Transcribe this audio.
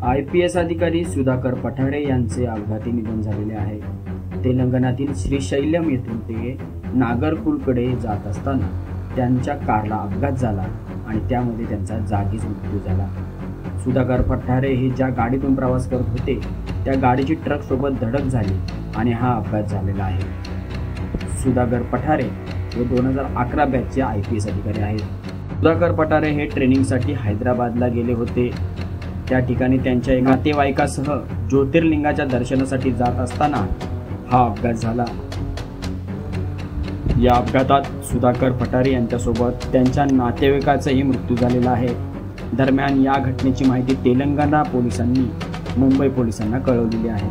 IPS अधिकारी सुधाकर पठारे यांचे अपघाती निधन झालेले आहे। तेलंगणातील श्रीशैल्यम येथून ते नागरकुलकडे जात असताना त्यांच्या कारला अपघात झाला आणि त्यामध्ये त्यांचा जागीच मृत्यू झाला। सुधाकर पठारे हे ज्या गाडीतून प्रवास करत होते त्या गाडीची ट्रक सोबत धडक झाली आणि हा अपघात झालेला आहे। सुधाकर पठारे हे 2011 बॅचचे IPS अधिकारी आहेत। सुधाकर पठारे हे ट्रेनिंगसाठी हैदराबादला गेले होते। त्या ठिकाणी त्यांच्या एका नातेवाईकासह ज्योतिर्लिंगाच्या दर्शनासाठी जात असताना हा अपघात झाला। या अपघातात सुधाकर पठारे यांच्यासोबत त्यांच्या नातेवाईकाचाही मृत्यू झालेला आहे। दरम्यान या घटनेची माहिती तेलंगणा पोलिसांनी मुंबई पोलिसांना कळवलेली आहे।